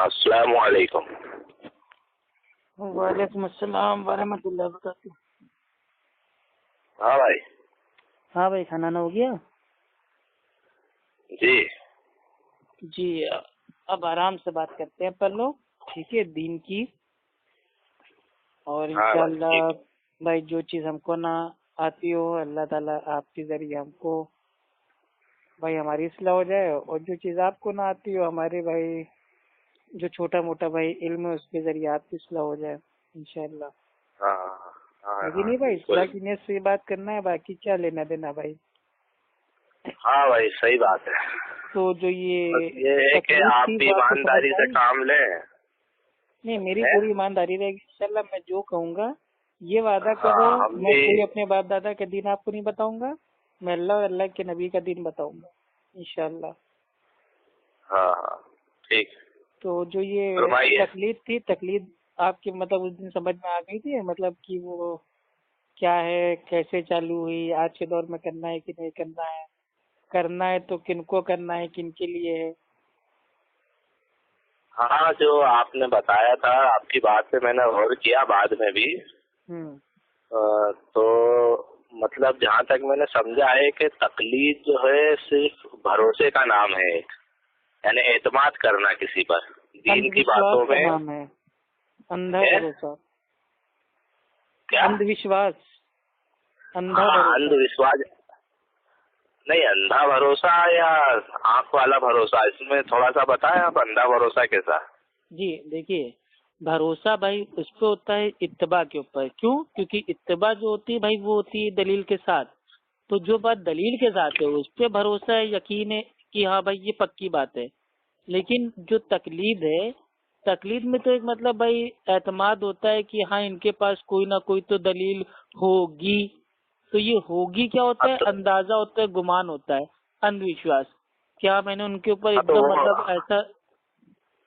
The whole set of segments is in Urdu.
السلام علیکم. وعلیکم السلام ورحمۃ اللہ وبرکاتہ. ہاں بھائی. ہاں بھائی، کھانا نہ ہو گیا؟ جی اب آرام سے بات کرتے ہیں پر لوگ، ٹھیک ہے، دین کی. اور انشاءاللہ بھائی جو چیز ہم کو نہ آتی ہو اللہ تعالیٰ آپ کے ذریعے ہم کو بھائی ہماری اصلاح ہو جائے، اور جو چیز آپ کو نہ آتی ہو ہمارے بھائی جو چھوٹا موٹا بھائی علم ہے اس کے ذریعے آپ کی اصلاح ہو جائے انشاءاللہ. لیکن نہیں بھائی، اصلاح کی نیت سے بات کرنا ہے، باقی کیا لینا دینا بھائی. ہاں بھائی صحیح بات ہے. تو جو یہ ہے کہ آپ بھی ایمانداری سے کام لیں. نہیں، میری پوری ایمانداری رہے گی انشاءاللہ. میں جو کہوں گا یہ وعدہ کرو، میں کوئی اپنے باپ دادا کا دین آپ کو نہیں بتاؤں گا، میں اللہ اور اللہ کے نبی کا دین بتاؤں گا انشاءاللہ. ہاں ٹھیک. تو جو یہ تقلید تھی، تقلید آپ کی مطلب اس دن سمجھ میں آ گئی تھی، مطلب کہ وہ کیا ہے، کیسے چالو ہوئی، آج کے دور میں کرنا ہے کہ نہیں کرنا ہے، کرنا ہے تو کن کو کرنا ہے، کن کے لیے ہے. ہاں جو آپ نے بتایا تھا، آپ کی بات سے میں نے غور کیا بعد میں بھی. تو مطلب جہاں تک میں نے سمجھا ہے کہ تقلید جو ہے صرف بھروسے کا نام ہے، یعنی اعتماد کرنا کسی پر دین کی باتوں میں. اندھا بھروسہ، اندھ وشواس، اندھ وشواس نہیں، اندھا بھروسہ یا آنکھ والا بھروسہ، اس میں تھوڑا سا بتائیں آپ. اندھا بھروسہ کیسا؟ جی دیکھیے، بھروسہ بھائی اس پہ ہوتا ہے اتباع کے اوپر. کیوں؟ کیونکہ اتباع جو ہوتی ہے بھائی وہ ہوتی ہے دلیل کے ساتھ. تو جو بات دلیل کے ساتھ ہے اس پہ بھروسہ ہے، یقین ہے کہ ہاں بھائی یہ پکی بات ہے. لیکن جو تقلید ہے، تقلید میں تو ایک مطلب بھائی اعتماد ہوتا ہے کہ ہاں ان کے پاس کوئی نہ کوئی تو دلیل ہوگی. تو یہ ہوگی کیا ہوتا ہے؟ اندازہ ہوتا ہے، گمان ہوتا ہے، اندھ وشواس. کیا میں نے ان کے اوپر ایک دم مطلب ایسا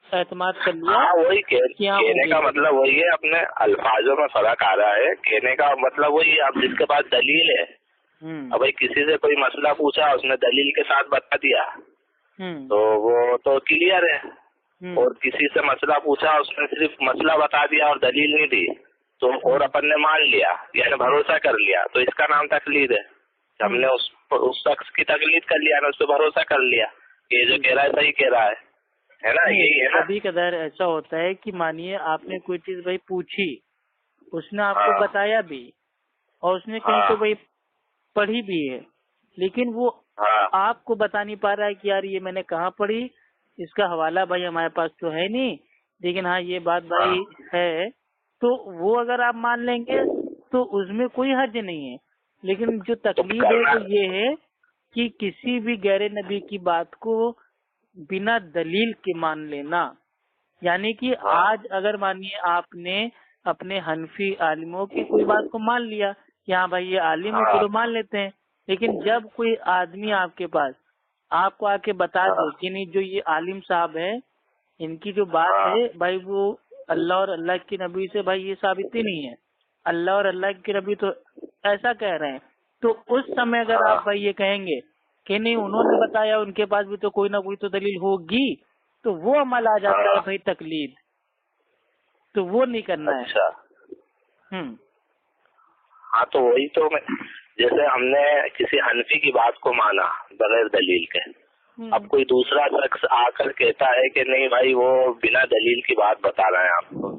اعتماد کر لیا. وہی کہنے کا مطلب وہی ہے، اپنے الفاظوں میں فرق آ رہا ہے. کہنے کا مطلب وہی ہے، اب جس کے پاس دلیل ہے، اب بھائی کسی سے کوئی مسئلہ پوچھا، اس نے دلیل کے ساتھ بتا دیا تو وہ تو کلیئر ہے. اور کسی سے مسئلہ پوچھا، اس نے صرف مسئلہ بتا دیا اور دلیل نہیں دی تو اور اپن نے مان لیا، یعنی بھروسہ کر لیا، تو اس کا نام تقلید ہے. ہم نے اس شخص کی تقلید کر لیا نا، اس پہ بھروسہ کر لیا کہ یہ جو کہہ رہا ہے صحیح کہہ رہا ہے نا. یہی ہے نا. کبھی کبھار ایسا ہوتا ہے کہ مانیے آپ نے کوئی چیز بھائی پوچھی، اس نے آپ کو بتایا بھی، اور اس نے کہیں تو بھائی پڑھی بھی ہے، لیکن وہ آپ کو بتا نہیں پا رہا ہے کہ یار یہ میں نے کہاں پڑھی، اس کا حوالہ بھائی ہمارے پاس تو ہے نہیں، لیکن ہاں یہ بات بھائی ہے. تو وہ اگر آپ مان لیں گے تو اس میں کوئی حرج نہیں ہے. لیکن جو تقلید ہے وہ یہ ہے کہ کسی بھی غیر نبی کی بات کو بنا دلیل کے مان لینا. یعنی کہ آج اگر مانیے آپ نے اپنے حنفی عالموں کی کوئی بات کو مان لیا کہ ہاں بھائی یہ عالم ہے، چلو مان لیتے ہیں. لیکن جب کوئی آدمی آپ کے پاس آپ کو آ کے بتا دے کہ نہیں جو یہ عالم صاحب ہے ان کی جو بات ہے بھائی وہ اللہ اور اللہ کے نبی سے بھائی یہ ثابت ہی نہیں ہے، اللہ اور اللہ کے نبی تو ایسا کہہ رہے ہیں، تو اس سمے اگر آپ بھائی یہ کہیں گے کہ نہیں انہوں نے بتایا، ان کے پاس بھی تو کوئی نہ کوئی تو دلیل ہوگی، تو وہ عمل آ جاتا ہے بھائی تقلید. تو وہ نہیں کرنا ہے. ہاں تو وہی تو جیسے ہم نے کسی حنفی کی بات کو مانا بغیر دلیل کے، اب کوئی دوسرا شخص آ کر کہتا ہے کہ نہیں بھائی وہ بنا دلیل کی بات بتا رہے ہیں آپ کو،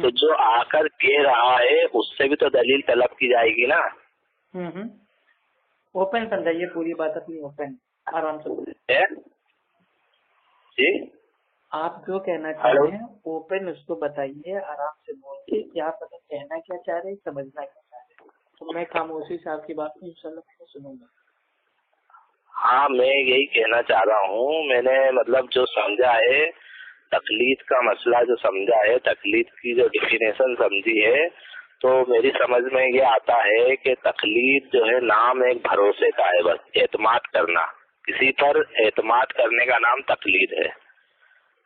تو جو آ کر کہہ رہا ہے اس سے بھی تو دلیل طلب کی جائے گی نا. اوپن سمجھائیے پوری بات اپنی، اوپن آرام سے. جی آپ جو کہنا چاہ رہے ہیں اوپن اس کو بتائیے، آرام سے بول کے کیا پتہ کہنا کیا چاہ رہے ہیں، سمجھنا کیا چاہ رہے ہیں. تو میں خاموشی سے آپ کی بات میں انشاءاللہ سنوں گا. ہاں میں یہی کہنا چاہ رہا ہوں، میں نے مطلب جو سمجھا ہے تقلید کا مسئلہ جو سمجھا ہے، تقلید کی جو ڈیفینیشن سمجھی ہے، تو میری سمجھ میں یہ آتا ہے کہ تقلید جو ہے نام ایک بھروسے کا ہے، بس اعتماد کرنا، کسی پر اعتماد کرنے کا نام تقلید ہے.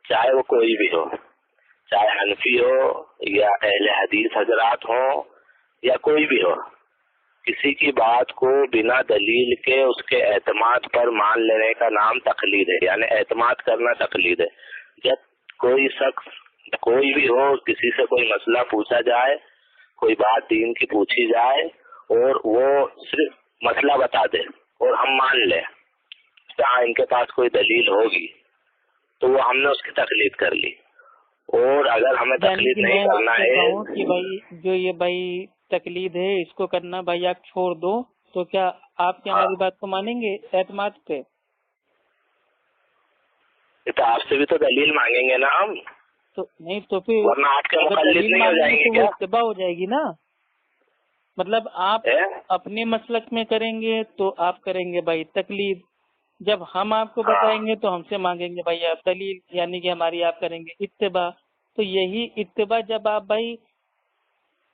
چاہے وہ کوئی بھی ہو، چاہے حنفی ہو یا اہل حدیث حضرات ہوں یا کوئی بھی ہو، کسی کی بات کو بنا دلیل کے اس کے اعتماد پر مان لینے کا نام تقلید ہے، یعنی اعتماد کرنا تقلید ہے. جب کوئی شخص کوئی بھی ہو، کسی سے کوئی مسئلہ پوچھا جائے، کوئی بات دین کی پوچھی جائے اور وہ صرف مسئلہ بتا دے اور ہم مان لیں، جہاں ان کے پاس کوئی دلیل ہوگی تو وہ ہم نے اس کی تقلید کر لی، اور اگر ہمیں تقلید نہیں کرنا ہے کہ بھائی جو یہ بھائی تقلید ہے اس کو کرنا بھائی آپ چھوڑ دو، تو کیا آپ کی ہماری بات کو مانیں گے اعتماد پہ؟ تو آپ سے بھی تو دلیل مانگیں گے نا ہم، تو نہیں تو پھر ورنہ آپ کے مقلد نہیں ہو جائیں گے تو کیا؟ اتباع ہو جائے گی نا، مطلب آپ اپنے مسلک میں کریں گے تو آپ کریں گے بھائی تقلید، جب ہم آپ کو بتائیں گے تو ہم سے مانگیں گے بھائی آپ دلیل، یعنی کہ ہماری آپ کریں گے اتباع۔ تو یہی اتباع جب آپ بھائی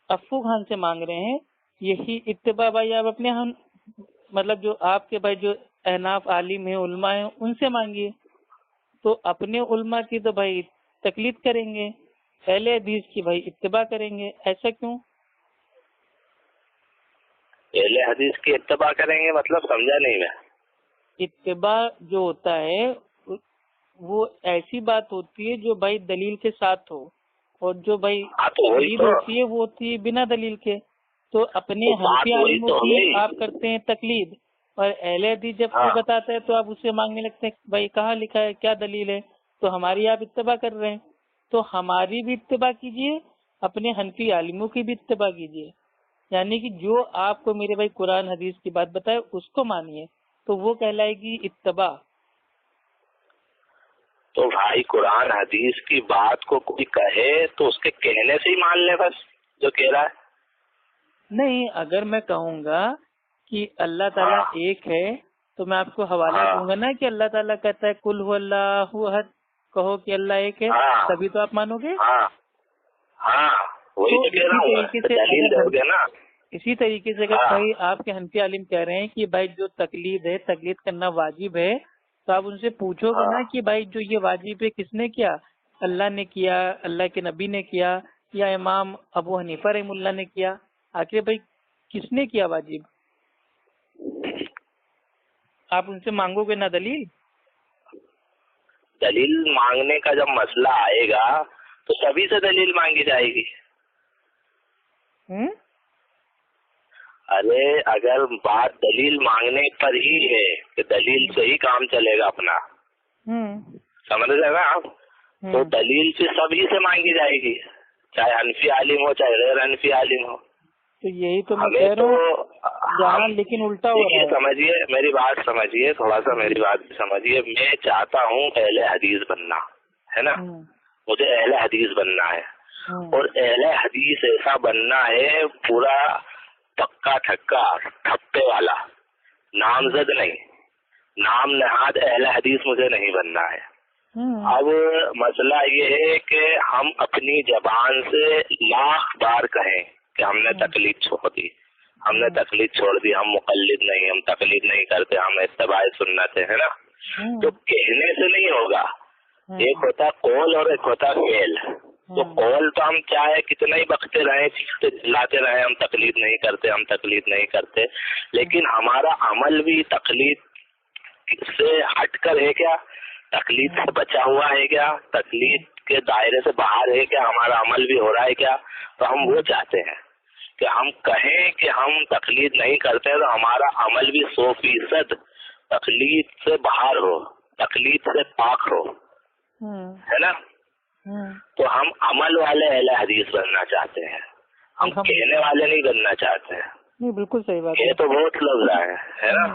افو خان سے مانگ رہے ہیں، یہی اتباع بھائی آپ اپنے ہم مطلب جو آپ کے بھائی جو احناف عالم ہیں علماء ہیں ان سے مانگیے، تو اپنے علماء کی تو بھائی تقلید کریں گے، اہل حدیث کی بھائی اتباع کریں گے، ایسا کیوں؟ اہل حدیث کی اتباع کریں گے مطلب سمجھا نہیں میں۔ اتباع جو ہوتا ہے وہ ایسی بات ہوتی ہے جو بھائی دلیل کے ساتھ ہو، اور جو بھائی تقلید ہوتی ہے وہ ہوتی ہے بنا دلیل کے۔ تو اپنے حنفی عالموں کی آپ کرتے ہیں تقلید، اور اہل حدیث جب کوئی بتاتا ہے تو آپ اس سے مانگنے لگتے ہیں بھائی کہاں لکھا ہے، کیا دلیل ہے، تو ہماری آپ اتباع کر رہے ہیں، تو ہماری بھی اتباع کیجیے، اپنے حنفی عالموں کی بھی اتباع کیجیے، یعنی کہ جو آپ کو میرے بھائی قرآن حدیث کی بات بتائے اس کو مانیے، تو وہ کہلائے گی اتباع۔ تو بھائی قرآن حدیث کی بات کو کوئی کہے تو اس کے کہنے سے ہی مان لے بس جو کہہ رہا ہے؟ نہیں، اگر میں کہوں گا کہ اللہ تعالیٰ ایک ہے تو میں آپ کو حوالہ دوں گا نا کہ اللہ تعالیٰ کہتا ہے کل هو اللہ احد، کہو کہ اللہ ایک ہے، تبھی تو آپ مانو گے۔ وہی تو کہہ رہا ہوں، اسی طریقے سے اگر بھائی آپ کے حنفی عالم کہہ رہے ہیں کہ بھائی جو تقلید ہے تقلید کرنا واجب ہے، تو آپ ان سے پوچھو گے نا کہ بھائی جو یہ واجب ہے کس نے کیا، اللہ نے کیا، اللہ کے نبی نے کیا، یا امام ابو حنیفہ رحمہ اللہ نے کیا، آخر بھائی کس نے کیا واجب؟ آپ ان سے مانگو گے نا دلیل؟ دلیل مانگنے کا جب مسئلہ آئے گا تو سبھی سے دلیل مانگی جائے گی۔ ارے اگر بات دلیل مانگنے پر ہی ہے کہ دلیل سے ہی کام چلے گا اپنا، سمجھ رہے نا آپ، تو دلیل سے سبھی سے مانگی جائے گی، چاہے حنفی عالم ہو چاہے غیر حنفی عالم ہو۔ تو یہی تو میں کہہ رہا ہوں، لیکن الٹا ہو رہا ہے۔ سمجھیے میری بات، سمجھیے تھوڑا سا میری بات سمجھیے، میں چاہتا ہوں اہل حدیث بننا ہے نا، مجھے اہل حدیث بننا ہے، اور اہل حدیث ایسا بننا ہے پورا پکا ٹھکا ٹھپے والا، نامزد نہیں، نام نہاد اہل حدیث مجھے نہیں بننا ہے۔ اب مسئلہ یہ ہے کہ ہم اپنی زبان سے لاکھ بار کہیں کہ ہم نے تقلید چھوڑ دی، ہم نے تقلید چھوڑ دی، ہم مقلد نہیں، ہم تقلید نہیں کرتے، ہم اتباع سنت ہے نا، تو کہنے سے نہیں ہوگا، ایک ہوتا قول اور ایک ہوتا فعل۔ تو قول تو ہم چاہے کتنا ہی بکتے رہے، چیختے چلاتے رہے ہم تقلید نہیں کرتے، ہم تقلید نہیں کرتے، لیکن ہمارا عمل بھی تقلید سے ہٹ کر ہے کیا، تقلید سے بچا ہوا ہے کیا، تقلید کے دائرے سے باہر ہے کیا، ہمارا عمل بھی ہو رہا ہے کیا؟ تو ہم وہ چاہتے ہیں کہ ہم کہیں کہ ہم تقلید نہیں کرتے تو ہمارا عمل بھی 100% تقلید سے باہر ہو، تقلید سے پاک ہو، ہے نا۔ تو ہم عمل والے اہل حدیث بننا چاہتے ہیں، ہم کہنے والے نہیں بننا چاہتے ہیں۔ بالکل صحیح بات یہ تو بہت لفظ ہے نا،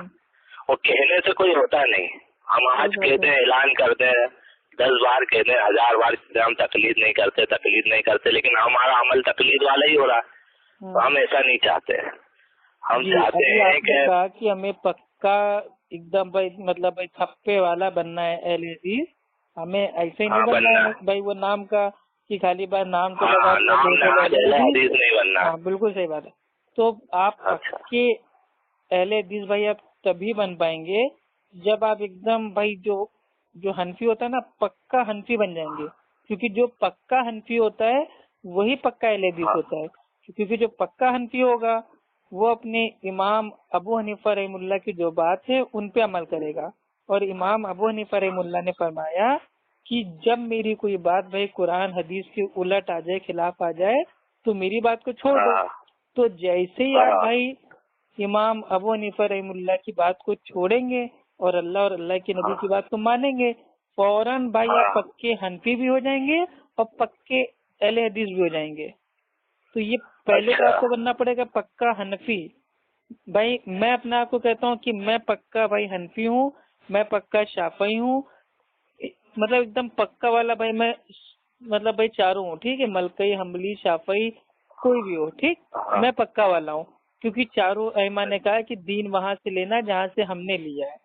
اور کہنے سے کوئی ہوتا نہیں، ہم آج کہتے ہیں، اعلان کرتے ہیں، 10 بار کہتے ہیں، 1000 بار کہتے ہیں ہم تقلید نہیں کرتے، تقلید نہیں کرتے، لیکن ہمارا عمل تقلید والا ہی ہو رہا ہے، تو ہم ایسا نہیں چاہتے، ہم چاہتے ہیں کہ ہمیں پکا ایک دم بھائی مطلب بھائی تھپے والا بننا ہے اہل حدیث، ہمیں ایسے ہی نہیں بننا ہے بھائی وہ نام کا کہ خالی بار نام کو لگا حدیث نہیں بننا۔ بالکل صحیح بات ہے۔ تو آپ پکے اہل حدیث بھائی آپ تبھی بن پائیں گے جب آپ ایک دم بھائی جو حنفی ہوتا ہے نا پکا حنفی بن جائیں گے، کیونکہ جو پکا حنفی ہوتا ہے وہی پکا اہل حدیث ہوتا ہے، کیونکہ جو پکا حنفی ہوگا وہ اپنے امام ابو حنیفہ رحمہ اللہ کی جو بات ہے ان پہ عمل کرے گا، اور امام ابو حنیفہ رحمہ اللہ نے فرمایا کہ جب میری کوئی بات بھائی قرآن حدیث کے الٹ آ جائے، خلاف آ جائے، تو میری بات کو چھوڑ دو. تو جیسے ہی آپ بھائی امام ابو حنیفہ رحم اللہ کی بات کو چھوڑیں گے اور اللہ اور اللہ کے نبی کی بات کو مانیں گے، فوراً بھائی آپ پکے حنفی بھی ہو جائیں گے اور پکے اہل حدیث بھی ہو جائیں گے. تو یہ پہلے تو آپ کو بننا پڑے گا پکا حنفی. بھائی میں اپنے آپ کو کہتا ہوں کہ میں پکا بھائی حنفی ہوں، میں پکا شافعی ہوں، مطلب ایک دم پکا والا بھائی میں، مطلب بھائی چاروں ہوں، ٹھیک ہے، ملکی، حنبلی، شافعی، کوئی بھی ہو، ٹھیک، میں پکا والا ہوں. کیونکہ چاروں ائمہ نے کہا کہ دین وہاں سے لینا جہاں سے ہم نے لیا ہے.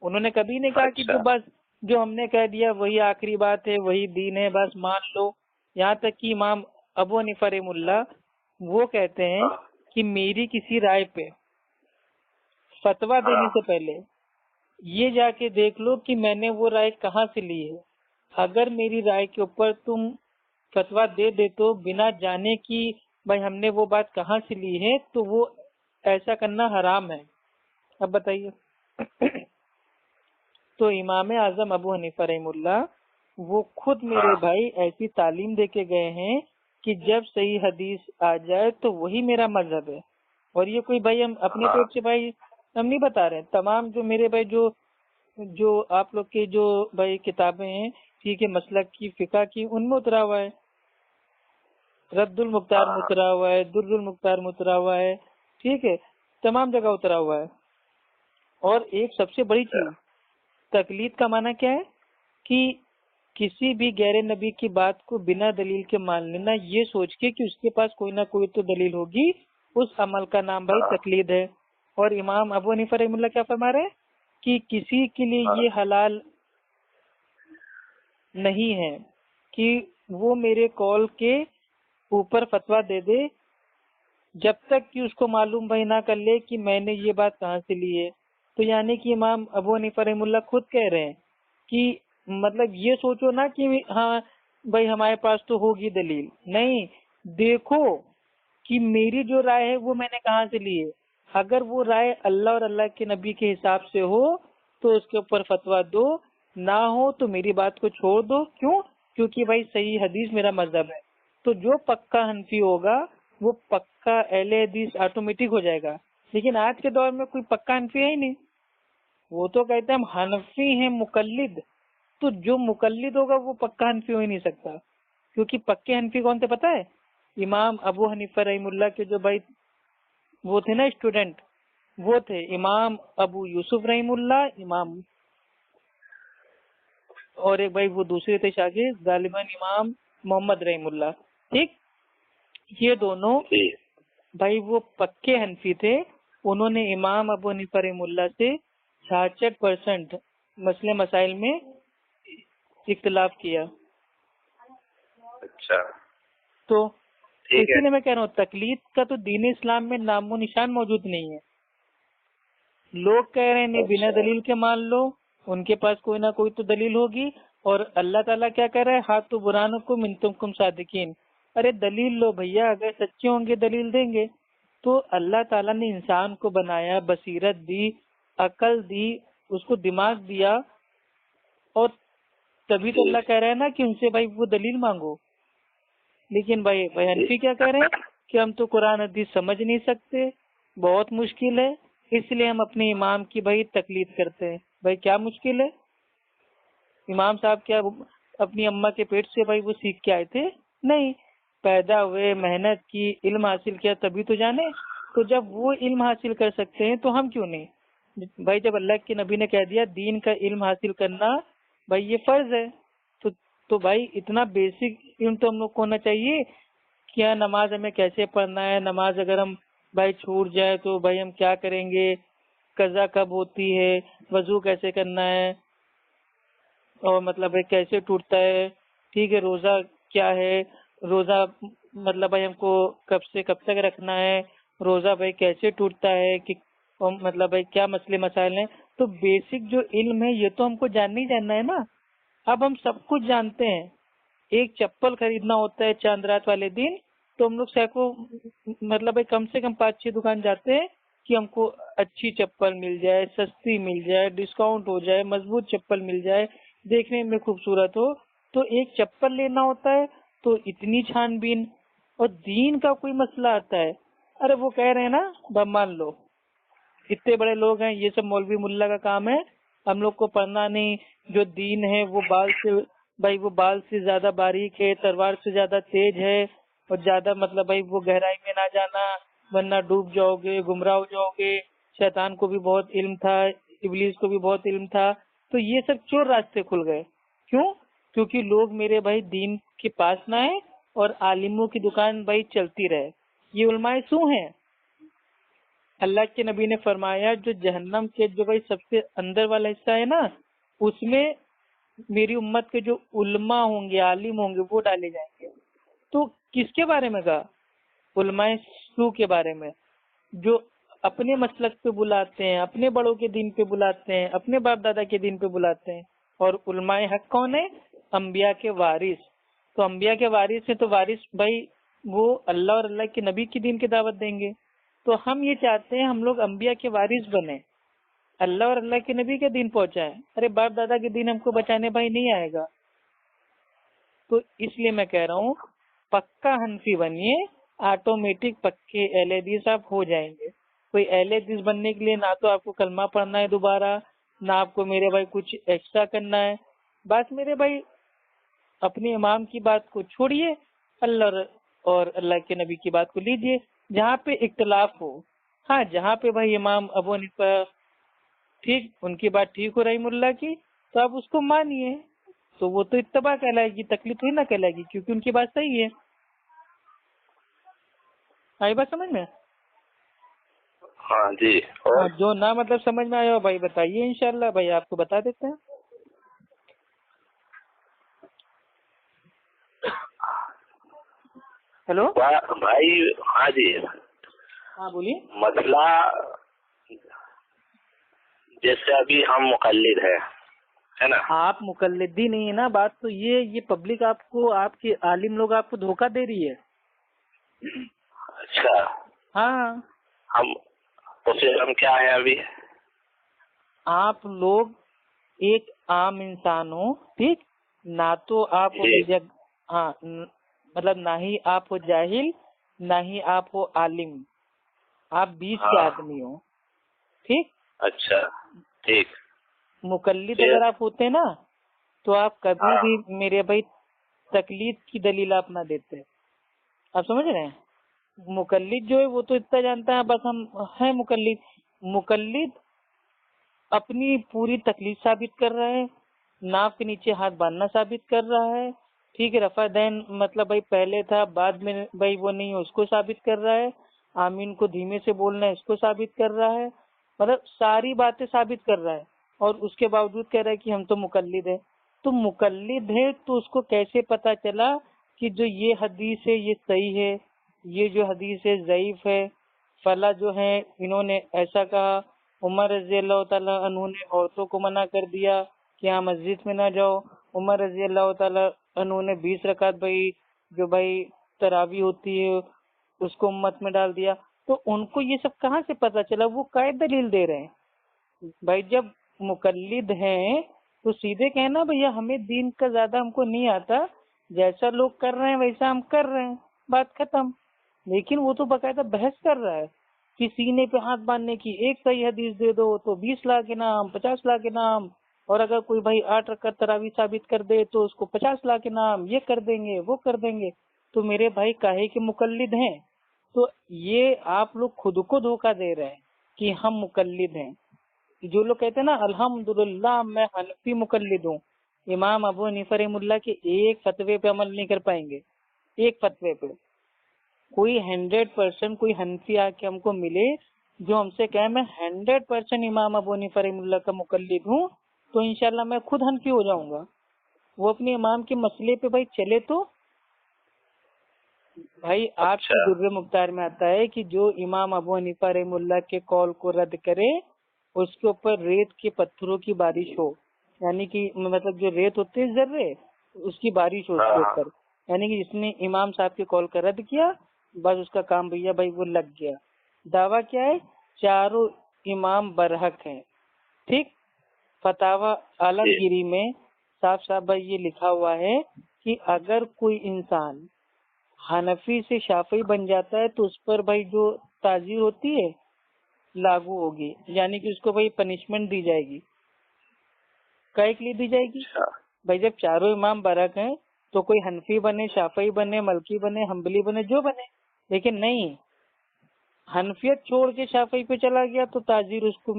انہوں نے کبھی نہیں کہا کہ جو ہم نے کہہ دیا وہی آخری بات ہے، وہی دین ہے، بس مان لو. یہاں تک کہ امام ابو حنیفہ رحم اللہ وہ کہتے ہیں کہ میری کسی رائے پہ فتویٰ دینے سے پہلے یہ جا کے دیکھ لو کہ میں نے وہ رائے کہاں سے لی ہے. اگر میری رائے کے اوپر تم فتویٰ دے دے تو بنا جانے کی بھائی ہم نے وہ بات کہاں سے لی ہے، تو وہ ایسا کرنا حرام ہے. اب بتائیے. تو امام اعظم ابو حنیفہ رحم اللہ وہ خود میرے بھائی ایسی تعلیم دے کے گئے ہیں کہ جب صحیح حدیث آ جائے تو وہی میرا مذہب ہے. اور یہ کوئی بھائی ہم اپنے پیٹ سے بھائی ہم نہیں بتا رہے ہیں. تمام جو میرے بھائی جو آپ لوگ کے جو بھائی کتابیں ہیں، ٹھیک ہے، مسلک کی، فقہ کی، ان میں اترا ہوا ہے. رد المختار میں اترا ہوا ہے، در المختار میں اترا ہوا ہے، ٹھیک ہے، تمام جگہ اترا ہوا ہے. اور ایک سب سے بڑی چیز تقلید کا معنی کیا ہے کہ کسی بھی غیر نبی کی بات کو بنا دلیل کے مان لینا، یہ سوچ کے کہ اس کے پاس کوئی نہ کوئی تو دلیل ہوگی، اس عمل کا نام بھائی تقلید ہے. اور امام ابو حنیفہ رحم اللہ کیا فرما رہے ہیں کہ کسی کے لیے یہ حلال نہیں ہے کہ وہ میرے قول کے اوپر فتویٰ دے دے جب تک کہ اس کو معلوم بھائی نہ کر لے کہ میں نے یہ بات کہاں سے لی ہے. تو یعنی کہ امام ابو حنیفہ رحم اللہ خود کہہ رہے ہیں کہ مطلب یہ سوچو نا کہ ہاں بھائی ہمارے پاس تو ہوگی دلیل، نہیں، دیکھو کہ میری جو رائے ہے وہ میں نے کہاں سے لی ہے. اگر وہ رائے اللہ اور اللہ کے نبی کے حساب سے ہو تو اس کے اوپر فتویٰ دو، نہ ہو تو میری بات کو چھوڑ دو. کیوں؟ کیونکہ بھائی صحیح حدیث میرا مذہب ہے. تو جو پکا حنفی ہوگا وہ پکا اہل حدیث آٹومیٹک ہو جائے گا. لیکن آج کے دور میں کوئی پکا حنفی ہے ہی نہیں. وہ تو کہتے ہیں ہم حنفی ہیں مقلد. تو جو مقلد ہوگا وہ پکا حنفی ہو ہی نہیں سکتا. کیونکہ پکے حنفی کون تھے پتہ ہے؟ امام ابو حنیفہ رحم اللہ کے جو بھائی وہ تھے نا اسٹوڈنٹ، وہ تھے امام ابو یوسف رحم اللہ، امام، اور ایک بھائی وہ دوسرے تھے شاگرد غالباً امام محمد رحم اللہ. ٹھیک، یہ دونوں بھائی وہ پکے حنفی تھے. انہوں نے امام ابو حنیفہ رحم اللہ سے 66% مسئلے مسائل میں اختلاف کیا. اچھا، تو اسی لیے میں کہہ رہا ہوں تقلید کا تو دین اسلام میں نام و نشان موجود نہیں ہے. لوگ کہہ رہے ہیں نہیں بنا دلیل کے مان لو، ان کے پاس کوئی نہ کوئی تو دلیل ہوگی. اور اللہ تعالیٰ کیا کہہ رہا ہے؟ ہاتھ تو برہانکم ان کنتم صادقین. ارے دلیل لو بھیا، اگر سچے ہوں گے دلیل دیں گے. تو اللہ تعالیٰ نے انسان کو بنایا، بصیرت دی، عقل دی، اس کو دماغ دیا، اور تبھی تو اللہ کہہ رہا ہے نا کہ ان سے بھائی وہ دلیل مانگو. لیکن بھائی حنفی کیا کہہ رہے ہیں کہ ہم تو قرآن حدیث سمجھ نہیں سکتے، بہت مشکل ہے، اس لیے ہم اپنے امام کی بھائی تقلید کرتے ہیں. بھائی کیا مشکل ہے؟ امام صاحب کیا اپنی اماں کے پیٹ سے بھائی وہ سیکھ کے آئے تھے؟ نہیں، پیدا ہوئے، محنت کی، علم حاصل کیا تبھی تو جانے. تو جب وہ علم حاصل کر سکتے ہیں تو ہم کیوں نہیں؟ بھائی جب اللہ کے نبی نے کہہ دیا دین کا علم حاصل کرنا بھائی یہ فرض ہے، تو بھائی اتنا بیسک علم تو ہم لوگ کو ہونا چاہیے. کیا نماز ہمیں کیسے پڑھنا ہے، نماز اگر ہم بھائی چھوٹ جائے تو بھائی ہم کیا کریں گے، قضا کب ہوتی ہے، وضو کیسے کرنا ہے، اور مطلب کیسے ٹوٹتا ہے، ٹھیک ہے، روزہ کیا ہے، روزہ مطلب بھائی ہم کو کب سے کب تک رکھنا ہے، روزہ بھائی کیسے ٹوٹتا ہے، کہ مطلب بھائی کیا مسئلے مسائل ہیں. تو بیسک جو علم ہے یہ تو ہم کو جاننا ہی جاننا ہے نا. اب ہم سب کچھ جانتے ہیں. ایک چپل خریدنا ہوتا ہے چاند رات والے دن تو ہم لوگ سینکڑوں مطلب بھائی کم سے کم 5-6 دکان جاتے ہیں کہ ہم کو اچھی چپل مل جائے، سستی مل جائے، ڈسکاؤنٹ ہو جائے، مضبوط چپل مل جائے. دیکھنے میں خوبصورت ہو تو ایک چپل لینا ہوتا ہے تو اتنی چھان بین، اور دین کا کوئی مسئلہ آتا ہے، ارے وہ کہہ رہے ہیں نا، مان لو اتنے بڑے لوگ ہیں، یہ سب مولوی ملا کا کام ہے، ہم لوگ کو پڑھنا نہیں، جو دین ہے وہ بال سے زیادہ باریک ہے، تلوار سے زیادہ تیز ہے، اور زیادہ مطلب وہ گہرائی میں نہ جانا ورنہ ڈوب جاؤ گے، گمراہ ہو جاؤ گے۔ شیطان کو بھی بہت علم تھا، ابلیس کو بھی بہت علم تھا، تو یہ سب چور راستے کھل گئے۔ کیوں؟ کیونکہ لوگ میرے بھائی دین کے پاس نہ آئے اور عالموں کی دکان چلتی رہے۔ یہ علماء سو ہیں۔ اللہ کے نبی نے فرمایا جو جہنم کے جو سب سے اندر والا حصہ ہے نا، اس میں میری امت کے جو علماء ہوں گے، عالم ہوں گے، وہ ڈالے جائیں گے۔ تو کس کے بارے میں کہا؟ علماء سو کے بارے میں، جو اپنے مسلک پہ بلاتے ہیں، اپنے بڑوں کے دین پہ بلاتے ہیں، اپنے باپ دادا کے دین پہ بلاتے ہیں۔ اور علماء حق کون ہے؟ انبیاء کے وارث۔ تو انبیاء کے وارث ہیں تو وارث وہ اللہ اور اللہ کے نبی کی دین کی دعوت دیں گے۔ تو ہم یہ چاہتے ہیں ہم لوگ انبیاء کے وارث بنیں، اللہ اور اللہ کے نبی کے دین پہنچائیں۔ ارے باپ دادا کے دین ہم کو بچانے نہیں آئے گا۔ تو اس لیے میں کہہ رہا ہوں پکا حنفی بنیے، آٹومیٹک پکے اہل حدیث آپ ہو جائیں گے۔ کوئی اہل حدیث بننے کے لیے نہ تو آپ کو کلمہ پڑھنا ہے دوبارہ، نہ آپ کو میرے بھائی کچھ ایکسٹرا کرنا ہے۔ بس میرے بھائی اپنے امام کی بات کو چھوڑیے، اللہ اور اللہ کے نبی کی بات کو لیجئے۔ جہاں پہ اختلاف ہو، ہاں جہاں پہ بھائی امام ابو حنیفہ ٹھیک، ان کی بات ٹھیک ہو رحمہ اللہ کی، تو آپ اس کو مانیے، تو وہ تو اتباع کہلائے گی، تکلیف ہی نہ کہلائے گی، کیونکہ ان کی بات صحیح ہے۔ آئی بات سمجھ میں؟ ہاں جی۔ اور جو نہ مطلب سمجھ میں آیا ہو بھائی بتائیے، انشاءاللہ بھائی آپ کو بتا دیتے ہیں۔ ہیلو بھائی، ہاں جی، ہاں بولیے۔ مسئلہ جیسے ابھی ہم مقلد ہے نا؟ آپ مقلدی نہیں ہے نا، بات تو یہ پبلک آپ کو، آپ کے عالم لوگ آپ کو دھوکہ دے رہی ہے۔ اچھا، ہاں، ہم تو پھر ہم کیا ہیں ابھی؟ آپ لوگ ایک عام انسان ہو، ٹھیک، نہ تو آپ ہاں مطلب نہ ہی آپ ہو جاہل، نہ ہی آپ ہو عالم، آپ بیچ کے آدمی ہو، ٹھیک۔ اچھا ٹھیک۔ مقلد اگر آپ ہوتے نا تو آپ کبھی بھی میرے بھائی تقلید کی دلیل آپ نہ دیتے۔ آپ سمجھ رہے ہیں؟ مقلد جو ہے وہ تو اتنا جانتا ہے بس ہم ہیں مقلد اپنی پوری تکلیف ثابت کر رہا ہے، ناف کے نیچے ہاتھ باندھنا ثابت کر رہا ہے، ٹھیک ہے، رفع دین مطلب بھائی پہلے تھا بعد میں بھائی وہ نہیں ہے اس کو ثابت کر رہا ہے، آمین کو دھیمے سے بولنا ہے اس کو ثابت کر رہا ہے، مطلب ساری باتیں ثابت کر رہا ہے، اور اس کے باوجود کہہ رہا ہے کہ ہم تو مقلد ہیں۔ تو مقلد ہے تو اس کو کیسے پتا چلا کہ جو یہ حدیث ہے یہ صحیح ہے، یہ جو حدیث ہے ضعیف ہے، فلاں جو ہے انہوں نے ایسا کہا، عمر رضی اللہ تعالیٰ عنہ نے عورتوں کو منع کر دیا کہ ہاں مسجد میں نہ جاؤ، عمر رضی اللہ تعالیٰ عنہ نے 20 رکعت جو تراویح ہوتی ہے اس کو امت میں ڈال دیا۔ تو ان کو یہ سب کہاں سے پتا چلا؟ وہ قائد دلیل دے رہے ہیں بھائی۔ جب مقلد ہیں تو سیدھے کہنا بھیا ہمیں دین کا زیادہ ہم کو نہیں آتا، جیسا لوگ کر رہے ہیں ویسا ہم کر رہے ہیں، بات ختم۔ لیکن وہ تو باقاعدہ بحث کر رہا ہے کہ سینے پہ ہاتھ باندھنے کی ایک صحیح حدیث دے دو تو 20 لاکھ انعام، 50 لاکھ انعام، اور اگر کوئی بھائی 8 رکعت تراویح ثابت کر دے تو اس کو 50 لاکھ انعام، یہ کر دیں گے وہ کر دیں گے۔ تو میرے بھائی کاہے کے مقلد ہیں؟ تو یہ آپ لوگ خود کو دھوکہ دے رہے ہیں کہ ہم مقلد ہیں۔ جو لوگ کہتے ہیں نا الحمدللہ میں حنفی مقلد ہوں، امام ابو حنیفہ رحمہ اللہ کے ایک فتوے پہ عمل نہیں کر پائیں گے، ایک فتوے پہ۔ کوئی 100% کوئی حنفی آ کے ہم کو ملے جو ہم سے کہے میں 100% امام ابو حنیفہ رحمہ اللہ کا مقلد ہوں، تو انشاءاللہ میں خود حنفی ہو جاؤں گا۔ وہ اپنے امام کے مسئلے پہ بھائی چلے تو بھائی آپ کی در مختار میں آتا ہے کہ جو امام ابو حنیفہ رحمہ اللہ کے قول کو رد کرے اس کے اوپر ریت کے پتھروں کی بارش ہو، یعنی کہ مطلب جو ریت ہوتے ہیں ذرے اس کی بارش ہو اس کے اوپر، یعنی کہ جس نے امام صاحب کے قول کا رد کیا بس اس کا کام بھیا بھائی وہ لگ گیا۔ دعویٰ کیا ہے؟ چاروں امام برحق ہیں، ٹھیک۔ فتاوی عالمگیری میں صاف صاف بھائی یہ لکھا ہوا ہے کہ اگر کوئی انسان حنفی سے شافعی بن جاتا ہے تو اس پر بھائی جو تعزیر ہوتی ہے لاگو ہوگی، یعنی کہ اس کو بھائی پنشمنٹ دی جائے گی. کائے کے لیے دی جائے گی؟ بھائی جب چاروں امام برک ہیں تو کوئی حنفی بنے، شافعی بنے، ملکی بنے، حنبلی بنے، جو بنے، لیکن نہیں، حنفیت چھوڑ کے شافعی پہ چلا گیا تو تعزیر اس کو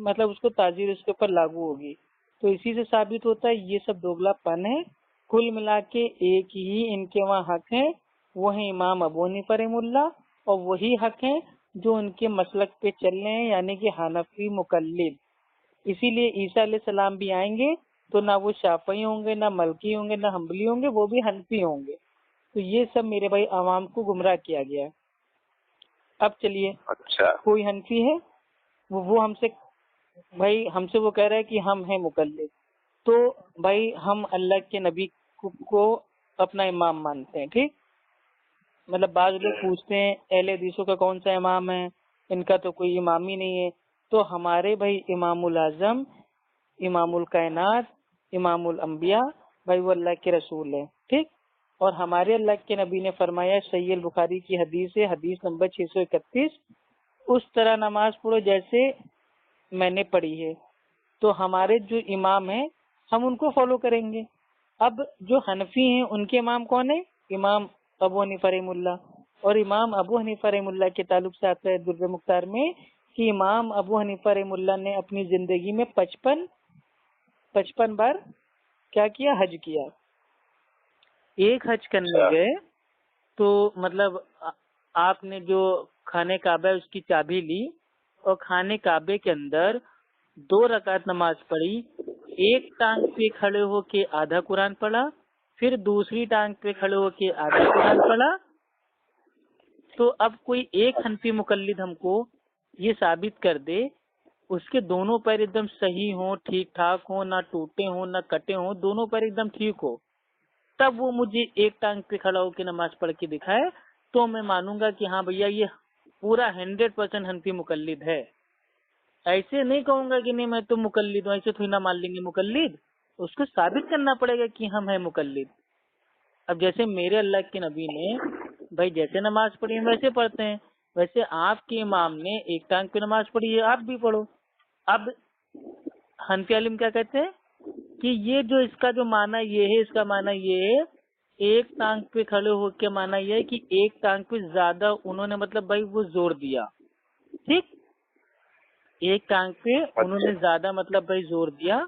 مطلب اس کو تعزیر اس کے اوپر لاگو ہوگی. تو اسی سے ثابت ہوتا ہے یہ سب دوگلا پن ہے. کل ملا کے ایک ہی ان کے وہاں حق ہے، وہ ہیں امام ابو حنیفہ رحمہ اللہ، اور وہی حق ہیں جو ان کے مسلک پہ چل رہے ہیں، یعنی کہ حنفی مقلد. اسی لیے عیسیٰ علیہ السلام بھی آئیں گے تو نہ وہ شافعی ہوں گے، نہ ملکی ہوں گے، نہ حنبلی ہوں گے، وہ بھی حنفی ہوں گے. تو یہ سب میرے بھائی عوام کو گمراہ کیا گیا ہے. اب چلیے، کوئی حنفی ہے وہ ہم سے وہ کہہ رہا ہے کہ ہم ہیں مقلد، تو بھائی ہم اللہ کے نبی کو اپنا امام مانتے ہیں. ٹھیک، مطلب بعض لوگ پوچھتے ہیں اہل حدیثوں کا کون سا امام ہے، ان کا تو کوئی امام ہی نہیں ہے. تو ہمارے بھائی امام الاعظم، امام الکائنات، امام الانبیاء بھائی وہ اللہ کے رسول ہے. ٹھیک، اور ہمارے اللہ کے نبی نے فرمایا، صحیح البخاری کی حدیث ہے، حدیث نمبر 631، اس طرح نماز پڑھو جیسے میں نے پڑھی ہے. تو ہمارے جو امام ہیں ہم ان کو فالو کریں گے. اب جو حنفی ہیں ان کے امام کون ہیں؟ امام ابو حنیفہ رحمہ اللہ. اور امام ابو حنیفہ رحمہ اللہ کے تعلق سے آتا ہے در مختار میں کہ امام ابو حنیفہ رحمہ اللہ نے اپنی زندگی میں 55 بار کیا کیا؟ حج کیا. ایک حج کرنے گئے تو مطلب آپ نے جو خانے کعبہ ہے اس کی چابی لی اور خانے کعبے کے اندر 2 رکعت نماز پڑھی. ایک ٹانگ پہ کھڑے ہو کے آدھا قرآن پڑھا، پھر دوسری ٹانگ پہ کھڑے ہو کے آدھا قرآن پڑھا. تو اب کوئی ایک حنفی مقلد ہم کو یہ ثابت کر دے اس کے دونوں پیر ایک دم صحیح ہوں، ٹھیک ٹھاک ہوں، نہ ٹوٹے ہوں نہ کٹے ہوں، دونوں پیر ایک دم ٹھیک ہو، تب وہ مجھے ایک ٹانگ پہ کھڑا ہو کے نماز پڑھ کے دکھائے تو میں مانوں گا کہ ہاں بھیا یہ پورا 100% حنفی مقلد ہے. ایسے نہیں کہوں گا کہ نہیں میں تو مقلد ہوں، ایسے تھوڑی نہ مان لیں گے مقلد. اس کو ثابت کرنا پڑے گا کہ ہم ہیں مقلد. اب جیسے میرے اللہ کے نبی نے بھائی جیسے نماز پڑھی ہے ویسے پڑھتے ہیں، ویسے آپ کے امام نے ایک ٹانگ پہ نماز پڑھی ہے، آپ بھی پڑھو. اب حنفی عالم کیا کہتے ہیں کہ یہ جو اس کا جو معنی یہ ہے، اس کا معنی یہ ہے، ایک ٹانگ پہ کھڑے ہو کے معنی یہ ہے کہ ایک ٹانگ پہ زیادہ انہوں نے مطلب بھائی وہ زور دیا. ٹھیک، ایک ٹانگ پہ انہوں نے زیادہ مطلب بھائی زور دیا.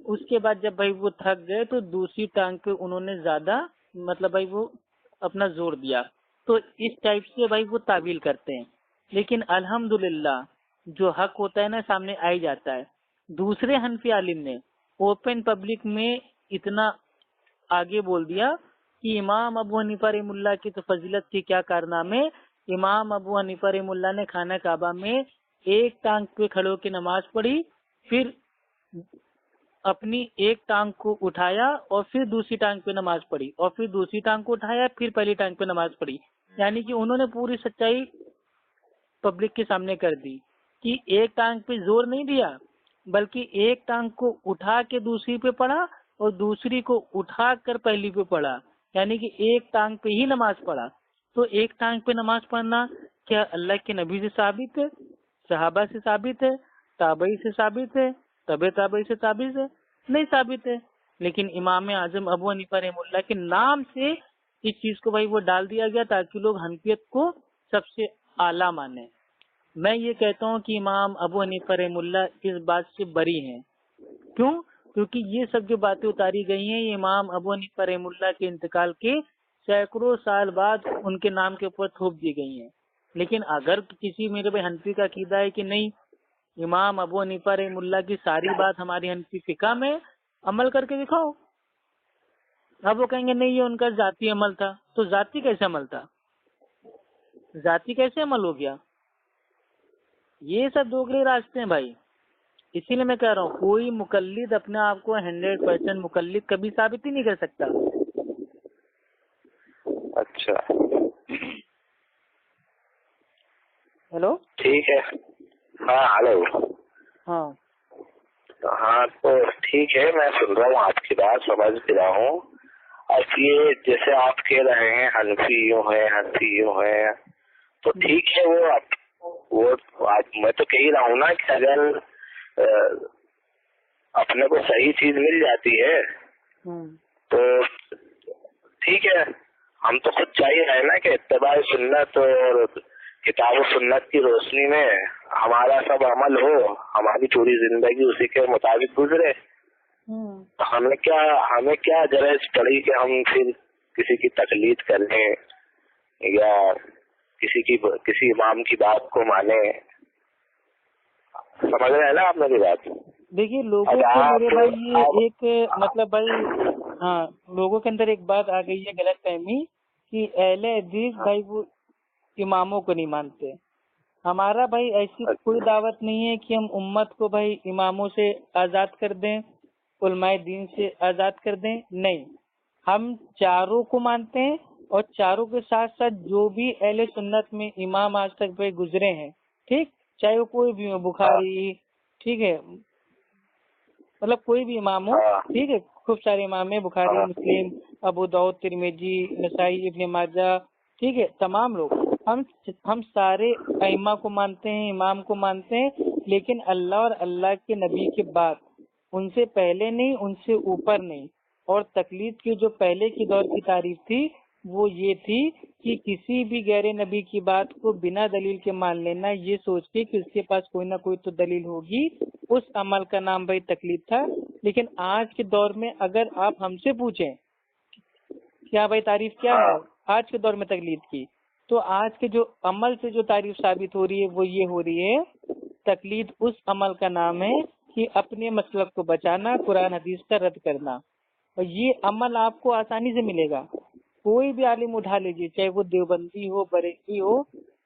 اس کے بعد جب بھائی وہ تھک گئے تو دوسری ٹانگ پہ انہوں نے زیادہ مطلب بھائی وہ اپنا زور دیا. تو اس ٹائپ سے بھائی وہ تعویل کرتے ہیں. لیکن الحمدللہ جو حق ہوتا ہے نا سامنے آ ہی جاتا ہے. دوسرے حنفی عالم نے اوپن پبلک میں اتنا آگے بول دیا کہ امام ابو حنیفہ رحمہ اللہ کی تو فضیلت کے کیا کارنامے. امام ابو حنیفہ رحمہ اللہ نے خانہ کعبہ میں ایک ٹانگ پہ کھڑے ہو کے نماز پڑھی، پھر اپنی ایک ٹانگ کو اٹھایا اور پھر دوسری ٹانگ پہ نماز پڑھی، اور پھر دوسری ٹانگ کو اٹھایا پھر پہلی ٹانگ پہ نماز پڑھی. یعنی کہ انہوں نے پوری سچائی پبلک کے سامنے کر دی کہ ایک ٹانگ پہ زور نہیں دیا بلکہ ایک ٹانگ کو اٹھا کے دوسری پہ پڑھا اور دوسری کو اٹھا کر پہلی پہ پڑھا، یعنی کہ ایک ٹانگ پہ ہی نماز پڑھا. تو ایک ٹانگ پہ نماز پڑھنا کیا اللہ کے نبی سے ثابت ہے، صحابہ سے ثابت ہے، تابعی سے ثابت ہے، تبع تابعی سے ثابت ہے؟ نہیں ثابت ہے. لیکن امام اعظم ابو حنیفہ رحمہ اللہ کے نام سے اس چیز کو بھائی وہ ڈال دیا گیا تاکہ لوگ حنفیت کو سب سے اعلیٰ مانیں. میں یہ کہتا ہوں کہ امام ابو حنیفہ رحمہ اللہ اس بات سے بری ہیں. کیوں؟ کیونکہ یہ سب جو باتیں اتاری گئی ہیں یہ امام ابو حنیفہ رحمہ اللہ کے انتقال کے سینکڑوں سال بعد ان کے نام کے اوپر تھوپ دی گئی ہیں. لیکن اگر کسی میرے بھائی حنفی کا عقیدہ ہے کہ نہیں امام ابو حنیفہ رحمہ اللہ کی ساری بات ہماری حنفی فقہ میں عمل کر کے دکھاؤ، اب وہ کہیں گے نہیں یہ ان کا ذاتی عمل تھا. تو ذاتی کیسے عمل تھا؟ ذاتی کیسے عمل ہو گیا؟ یہ سب دوگلے راستے ہیں بھائی. اسی لیے میں کہہ رہا ہوں کوئی مقلد اپنے آپ کو 100% مقلد کبھی ثابت ہی نہیں کر سکتا. اچھا ہیلو، ٹھیک ہے. ہاں ہلو. ہاں ہاں تو ٹھیک ہے، میں سن رہا ہوں آپ کی بات، سمجھ بھی رہا ہوں. اب یہ جیسے آپ کہہ رہے ہیں حنفی یوں ہے حنفی یوں ہے، تو ٹھیک ہے، وہ میں تو کہہ رہا ہوں نا کہ اگر اپنے کو صحیح چیز مل جاتی ہے تو ٹھیک ہے. ہم تو خود چاہیے رہے نا کہ اتباع سنت اور کتاب و سنت کی روشنی میں ہمارا سب عمل ہو، ہماری پوری زندگی اسی کے مطابق گزرے. ہمیں کیا جرائز پڑی کہ ہم پھر کسی کی تقلید کریں یا کسی امام کی بات کو مانے. سمجھ رہے ہیں نا آپ میری بات؟ دیکھیے لوگوں کو میرے بھائی یہ ایک مطلب بھائی ہاں لوگوں کے اندر ایک بات آ گئی ہے غلط فہمی کہ اہل حدیث بھائی وہ اماموں کو نہیں مانتے. ہمارا بھائی ایسی کوئی دعوت نہیں ہے کہ ہم امت کو بھائی اماموں سے آزاد کر دیں، علماء دین سے آزاد کر دیں. نہیں، ہم چاروں کو مانتے ہیں اور چاروں کے ساتھ ساتھ جو بھی اہل سنت میں امام آج تک بھائی گزرے ہیں، ٹھیک، چاہے وہ کوئی بھی ہو، بخاری، ٹھیک ہے، مطلب کوئی بھی امام ہو، ٹھیک ہے، خوب سارے امام ہیں، بخاری، مسلم، ابو داؤد، ترمذی، نسائی، ابن ماجہ، ٹھیک ہے، تمام لوگ ہم سارے ائمہ کو مانتے ہیں، امام کو مانتے ہیں، لیکن اللہ اور اللہ کے نبی کے بعد ان سے پہلے نہیں، ان سے اوپر نہیں. اور تقلید کی جو پہلے کی دور کی تعریف تھی وہ یہ تھی کہ کسی بھی غیر نبی کی بات کو بنا دلیل کے مان لینا، یہ سوچ کے کہ اس کے پاس کوئی نہ کوئی تو دلیل ہوگی، اس عمل کا نام بھائی تقلید تھا. لیکن آج کے دور میں اگر آپ ہم سے پوچھیں کیا بھائی تعریف کیا ہے آج کے دور میں تقلید کی، تو آج کے جو عمل سے جو تعریف ثابت ہو رہی ہے وہ یہ ہو رہی ہے، تقلید اس عمل کا نام ہے کہ اپنے مسلک کو بچانا، قرآن حدیث کا رد کرنا. اور یہ عمل آپ کو آسانی سے ملے گا. کوئی بھی عالم اٹھا لیجیے، چاہے وہ دیوبندی ہو، بریلوی ہو،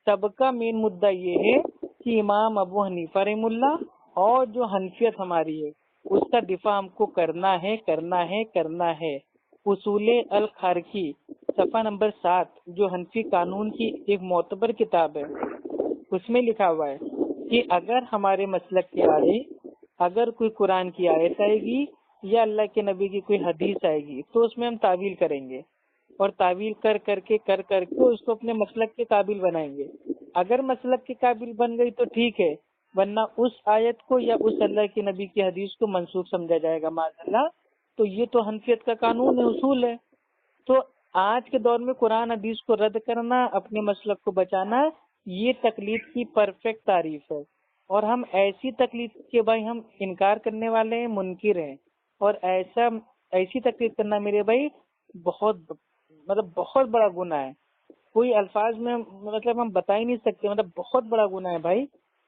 سب کا مین مدعا یہ ہے کہ امام ابو حنیفہ رحمہ اللہ اور جو حنفیت ہماری ہے اس کا دفاع ہم کو کرنا ہے کرنا ہے کرنا ہے. اصول الخارقی صفحہ نمبر 7 جو حنفی قانون کی ایک معتبر کتاب ہے، اس میں لکھا ہوا ہے کہ اگر ہمارے مسلک کے آئے، اگر کوئی قرآن کی آیت آئے گی یا اللہ کے نبی کی کوئی حدیث آئے گی تو اس میں ہم تعویل کریں گے، اور تعویل کر کے اس کو اپنے مسلک کے قابل بنائیں گے. اگر مسلک کے قابل بن گئی تو ٹھیک ہے، ورنہ اس آیت کو یا اس اللہ کے نبی کی حدیث کو منسوخ سمجھا جائے گا معاذ اللہ. تو یہ تو حنفیت کا قانون ہے، اصول ہے. تو آج کے دور میں قرآن حدیث کو رد کرنا، اپنے مسلک کو بچانا، یہ تقلید کی پرفیکٹ تعریف ہے. اور ہم ایسی تقلید کے بھائی ہم انکار کرنے والے ہیں، منکر ہیں. اور ایسی تقلید کرنا میرے بھائی بہت بڑا گناہ ہے. کوئی الفاظ میں مطلب ہم بتا ہی نہیں سکتے، مطلب بہت بڑا گناہ ہے بھائی.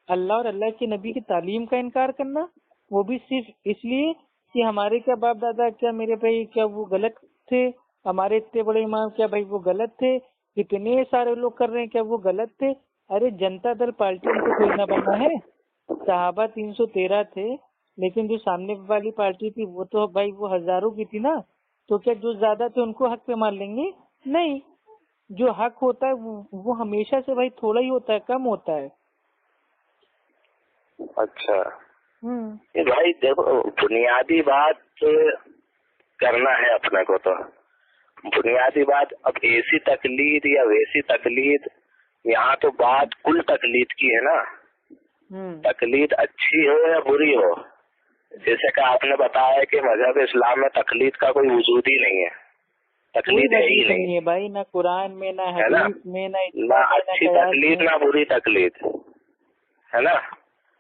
اللہ اور اللہ کے نبی کی تعلیم کا انکار کرنا، وہ بھی صرف اس لیے کہ ہمارے کیا باپ دادا کیا میرے بھائی کیا وہ غلط تھے، ہمارے اتنے بڑے امام کیا بھائی وہ غلط تھے، اتنے سارے لوگ کر رہے ہیں کیا وہ غلط تھے. ارے جنتا دل پارٹی ان کو کوئی نہ بننا ہے. صحابہ 313 تھے، لیکن جو سامنے والی پارٹی تھی وہ تو بھائی وہ ہزاروں کی تھی نا. تو کیا جو زیادہ تھے ان کو حق پہ مان لیں گے؟ نہیں. جو حق ہوتا ہے وہ ہمیشہ سے بھائی تھوڑا ہی ہوتا ہے، کم ہوتا ہے. اچھا بھائی دیکھو، بنیادی بات کرنا ہے اپنے کو، تو بنیادی بات اب ایسی تقلید یا ویسی تقلید، یہاں تو بات کل تقلید کی ہے نا. تقلید اچھی ہو یا بری ہو، جیسے کہ آپ نے بتایا کہ مذہب اسلام میں تقلید کا کوئی وجود ہی نہیں ہے، تقلید ہے ہی نہیں ہے بھائی، نہ قرآن میں، نہ حدیث میں، نہ اچھی تقلید نہ بری تقلید ہے نا.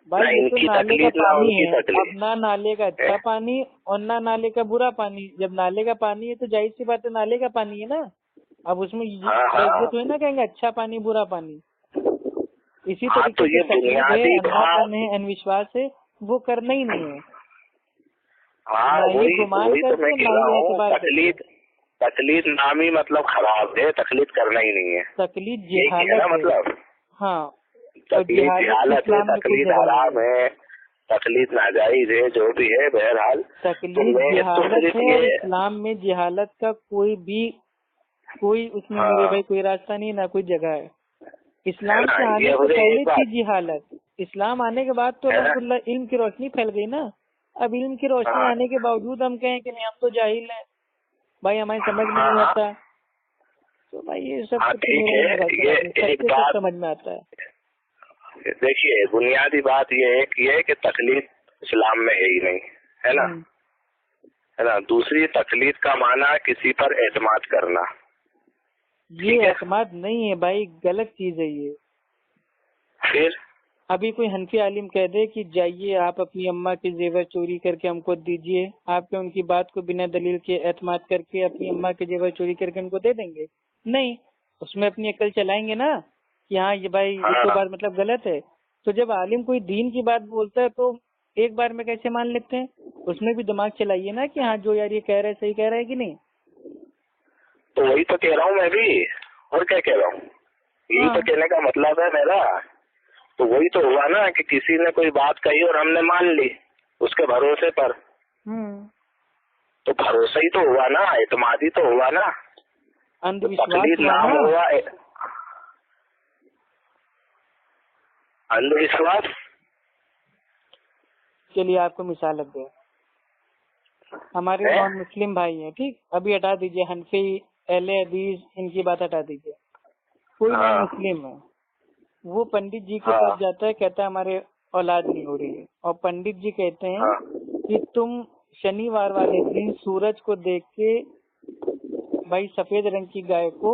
بھائی یہ تو نالے کا پانی ہے، اب نہ نالے کا اچھا پانی اور نہ نالے کا برا پانی. جب نالے کا پانی ہے تو ظاہر سی بات ہے نالے کا پانی ہے نا. اب اس میں تو ہے نا کہیں گے اچھا پانی برا پانی. اسی طریقے سے تقلید ہے، انوشواس ہے، وہ کرنا ہی نہیں ہے. تقلید نامی مطلب خراب ہے، تقلید کرنا ہی نہیں ہے. تقلید جہالت مطلب ہاں، تقلید جہالت ہے، تقلید حرام ہے، تقلید ناجائز ہے، جو بھی ہے بہرحال تقلید جہالت ہے. اور اسلام میں جہالت کا کوئی اس میں میرے بھائی کوئی راستہ نہیں، نہ کوئی جگہ ہے. اسلام سے آنے سے پہلے تھی جہالت، اسلام آنے کے بعد تو الحمد للہ علم کی روشنی پھیل گئی نا. اب علم کی روشنی آنے کے باوجود ہم کہیں کہ نہیں ہم تو جاہل ہیں بھائی، ہمیں سمجھ میں نہیں آتا، تو بھائی یہ سب سمجھ میں آتا ہے۔ دیکھیے بنیادی بات یہ ایک یہ ہے کہ تقلید اسلام میں ہے ہی نہیں، ہے نا، ہے نا۔ دوسری، تقلید کا معنی کسی پر اعتماد کرنا، یہ اعتماد نہیں ہے بھائی، غلط چیز ہے یہ۔ پھر ابھی کوئی حنفی عالم کہہ دے کہ جائیے آپ اپنی اماں کے زیور چوری کر کے ہم کو دیجئے، آپ کے ان کی بات کو بنا دلیل کے اعتماد کر کے اپنی اماں کے زیور چوری کر کے ان کو دے دیں گے؟ نہیں، اس میں اپنی عقل چلائیں گے نا کہ ہاں یہ بھائی یہ تو بات مطلب غلط ہے۔ تو جب عالم کوئی دین کی بات بولتا ہے تو ایک بار میں کیسے مان لیتے ہیں؟ اس میں بھی دماغ چلائیے نا کہ ہاں جو یار یہ کہہ رہا ہے صحیح کہہ رہا ہے کہ نہیں۔ تو وہی تو کہہ رہا ہوں میں بھی، اور کیا کہہ رہا ہوں، یہی تو کہنے کا مطلب ہے میرا۔ تو وہی تو ہوا نا کہ کسی نے کوئی بات کہی اور ہم نے مان لی اس کے بھروسے پر، تو بھروسہ ہی تو ہوا نا، اعتماد ہی تو ہوا نا، تقلید نام ہوا اندھ وشواس۔ چلیے آپ کو مثال لگ گیا، ہمارے نان مسلم بھائی ہیں، ٹھیک، ابھی ہٹا دیجئے حنفی اہل حدیث ان کی بات ہٹا دیجئے، کوئی نان مسلم ہے، وہ پنڈت جی کے پاس جاتا ہے، کہتا ہے ہمارے اولاد نہیں ہو رہی ہے، اور پنڈت جی کہتے ہیں کہ تم شنیوار والے دن سورج کو دیکھ کے بھائی سفید رنگ کی گائے کو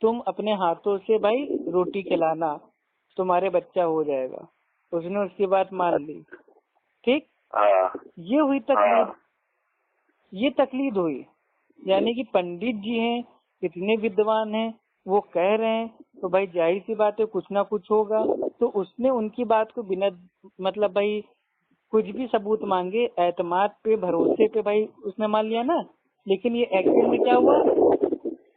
تم اپنے ہاتھوں سے بھائی روٹی کھلانا، تمہارے بچہ ہو جائے گا۔ اس نے اس کی بات مان لی، ٹھیک، یہ ہوئی تقلید، یہ تقلید ہوئی، یعنی کہ پنڈت جی ہیں، اتنے ودوان ہیں، وہ کہہ رہے ہیں تو بھائی ظاہر سی بات ہے کچھ نہ کچھ ہوگا، تو اس نے ان کی بات کو بنا مطلب بھائی کچھ بھی ثبوت مانگے اعتماد پہ بھروسے پہ بھائی اس نے مان لیا نا۔ لیکن یہ ایکچوئل میں کیا ہوا؟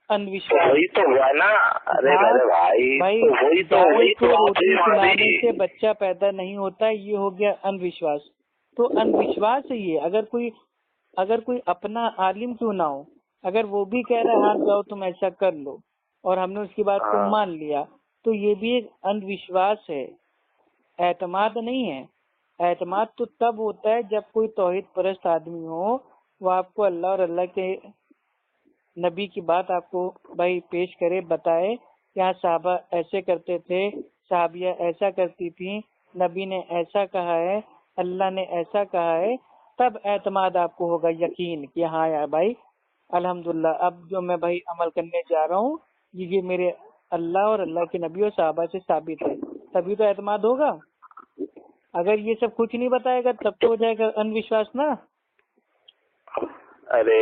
اندھ وشواس۔ وہی تو ہوا نا، ارے میرے بھائی وہی تو روٹی کھلانے سے بچہ پیدا نہیں ہوتا، یہ ہو گیا اندھ وشواس۔ تو اندھ وشواس ہے یہ، اگر کوئی اپنا عالم کیوں نہ ہو، اگر وہ بھی کہہ رہا ہے ہاتھ جاؤ تم ایسا کر لو اور ہم نے اس کی بات کو مان لیا، تو یہ بھی ایک اندھ وشواس ہے، اعتماد نہیں ہے۔ اعتماد تو تب ہوتا ہے جب کوئی توحید پرست آدمی ہو، وہ آپ کو اللہ اور اللہ کے نبی کی بات آپ کو بھائی پیش کرے، بتائے کہ ہاں صحابہ ایسے کرتے تھے، صحابیہ ایسا کرتی تھیں، نبی نے ایسا کہا ہے، اللہ نے ایسا کہا ہے، تب اعتماد آپ کو ہوگا، یقین کہ ہاں یار بھائی الحمدللہ اب جو میں بھائی عمل کرنے جا رہا ہوں یہ میرے اللہ اور اللہ کے نبی اور صحابہ سے ثابت ہے، تبھی تو اعتماد ہوگا۔ اگر یہ سب کچھ نہیں بتائے گا تب تو ہو جائے گا اندھ وشواس نا۔ ارے